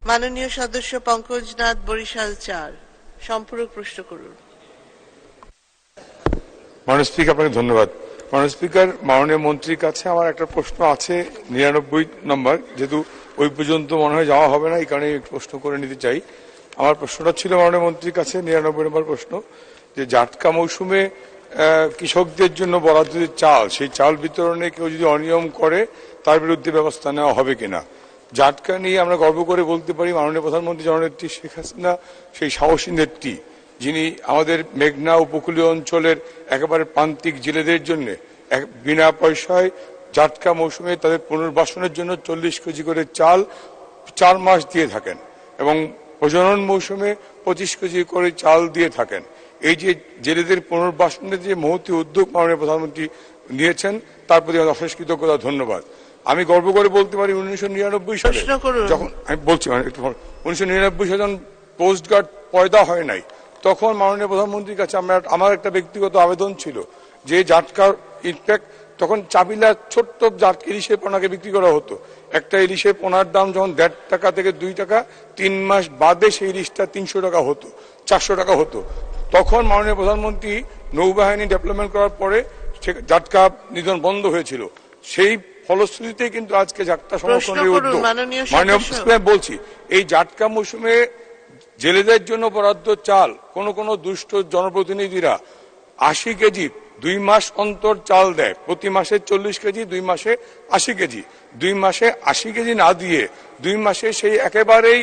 মাননীয় সদস্য পঙ্কজনাথ, বরিশাল ৪। সম্পূরক প্রশ্ন করুন। মাননীয় স্পিকার, আপনাকে ধন্যবাদ। মাননীয় স্পিকার, মাননীয় মন্ত্রীর কাছে আমার একটা প্রশ্ন আছে ৯৯ নম্বর, যেহেতু ওই পর্যন্ত মনে হয় যাওয়া হবে না, এই কারণে প্রশ্ন করে নিতে চাই। আমার প্রশ্নটা ছিল মাননীয় মন্ত্রীর কাছে ৯৯ নম্বর প্রশ্ন, যে জাটকা মৌসুমে কৃষকদের জন্য বরাদ্দ যে চাল, সেই চাল বিতরণে কেউ যদি অনিয়ম করে তার বিরুদ্ধে ব্যবস্থা নেওয়া হবে কিনা। জাটকা নিয়ে আমরা গর্ব করে বলতে পারি মাননীয় প্রধানমন্ত্রী জননেত্রী শেখ হাসিনা সেই সাহসী নেত্রী, যিনি আমাদের মেঘনা উপকূলীয় অঞ্চলের একেবারে প্রান্তিক জেলেদের জন্য বিনা পয়সায় জাটকা মৌসুমে তাদের পুনর্বাসনের জন্য 40 কেজি করে চাল 4 মাস দিয়ে থাকেন, এবং প্রজনন মৌসুমে 25 কেজি করে চাল দিয়ে থাকেন। এই যে জেলেদের পুনর্বাসনের যে মহতী উদ্যোগ মাননীয় প্রধানমন্ত্রী নিয়েছেন, তার প্রতি আমার অশেষ কৃতজ্ঞতা, ধন্যবাদ। আমি গর্ব করে বলতে পারি 1999 সালে যখন আমি বলছি 1999 সালে যখন কোস্ট গার্ড পয়দা হয় নাই, তখন মাননীয় প্রধানমন্ত্রীর কাছে আমার একটা ব্যক্তিগত আবেদন ছিল যে জাটকার ইনফ্যাক্ট তখন চাবিলা ছোট্ট ইলিশের পোনাকে বিক্রি করা হতো। একটা ইলিশের পোনার দাম যখন 1.5 টাকা থেকে 2 টাকা, 3 মাস বাদে সেই ইলিশটা 300 টাকা হতো, 400 টাকা হতো। তখন মাননীয় প্রধানমন্ত্রী নৌবাহিনী ডেভেলপমেন্ট করার পরে জাটকা নিধন বন্ধ হয়েছিল। সেই ফলশ্রুতিতে কিন্তু আজকে জাটকা সংরক্ষণের উদ্যোগ। মাননীয় বলছি, এই জাটকা মৌসুমে জেলেদের জন্য বরাদ্দ চাল কোন দুষ্ট জনপ্রতিনিধিরা 80 কেজি 2 মাস অন্তর চাল দেয়, প্রতি মাসে 40 কেজি, 2 মাসে 80 কেজি। 2 মাসে 80 কেজি না দিয়ে 2 মাসে সেই একেবারেই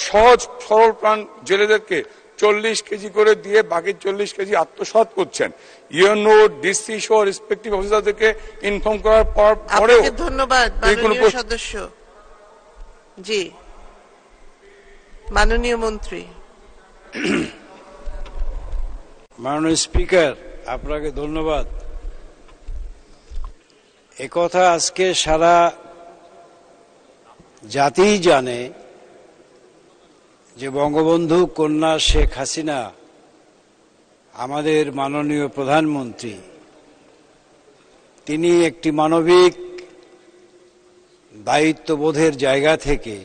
সহজ সরল প্রাণ জেলেদেরকে 40 কেজি করে দিয়ে বাকি 40 কেজি আত্মসাৎ করছেন। ইউনো, ডিসি সহ রেসপেক্টিভ অফিসারদেরকে ইনফর্ম করার পরেও। ধন্যবাদ মাননীয় সদস্য। জি, মাননীয় মন্ত্রী। মাননীয় স্পিকার, আপনাকে ধন্যবাদ। একথা আজকে সারা জাতিই জানে যে বঙ্গবন্ধু কন্যা শেখ হাসিনা, আমাদের মাননীয় প্রধানমন্ত্রী, তিনি একটি মানবিক দায়িত্ববোধের জায়গা থেকে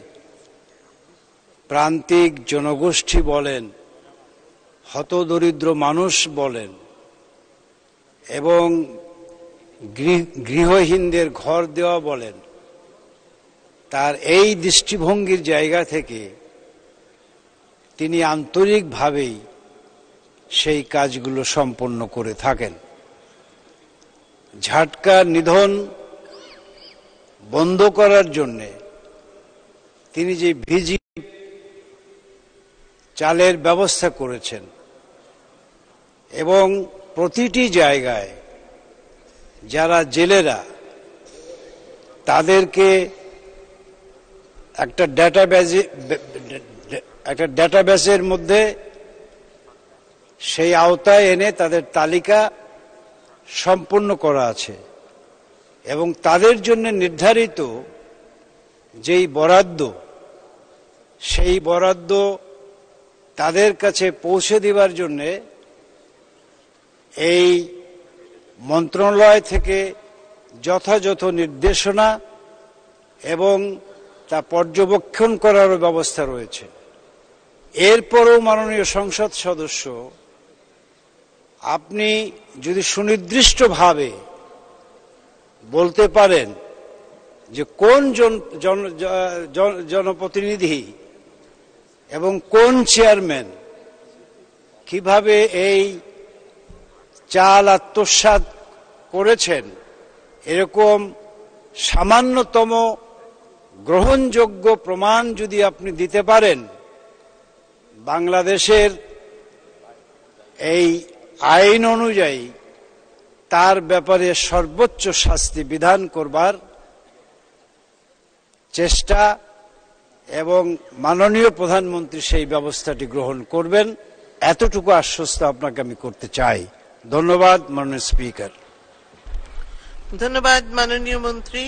প্রান্তিক জনগোষ্ঠী বলেন, হতদরিদ্র মানুষ বলেন, এবং গৃহহীনদের ঘর দেওয়া বলেন, তার এই দৃষ্টিভঙ্গির জায়গা থেকে তিনি আন্তরিকভাবেই সেই কাজগুলো সম্পন্ন করে থাকেন। ঝাটকার নিধন বন্ধ করার জন্যে তিনি যে ভিজি চালের ব্যবস্থা করেছেন, এবং প্রতিটি জায়গায় যারা জেলেরা, তাদেরকে একটা ডেটাবেজের মধ্যে সেই আওতায় এনে তাদের তালিকা সম্পূর্ণ করা আছে, এবং তাদের জন্য নির্ধারিত যেই বরাদ্দ, সেই বরাদ্দ তাদের কাছে পৌঁছে দেওয়ার জন্যে এই মন্ত্রণালয় থেকে যথাযথ নির্দেশনা এবং তা পর্যবেক্ষণ করারও ব্যবস্থা রয়েছে। এরপরও মাননীয় সংসদ সদস্য, আপনি যদি সুনির্দিষ্টভাবে বলতে পারেন যে কোন জনপ্রতিনিধি এবং কোন চেয়ারম্যান কিভাবে এই চাল আত্মসাৎ করেছেন, এরকম সামান্যতম গ্রহণযোগ্য প্রমাণ যদি আপনি দিতে পারেন, বাংলাদেশের এই আইন অনুযায়ী তার ব্যাপারে সর্বোচ্চ শাস্তি বিধান করবার চেষ্টা, এবং মাননীয় প্রধানমন্ত্রী সেই ব্যবস্থাটি গ্রহণ করবেন, এতটুকু আশ্বস্ত আপনাকে আমি করতে চাই। ধন্যবাদ মাননীয় স্পিকার। ধন্যবাদ মাননীয় মন্ত্রী।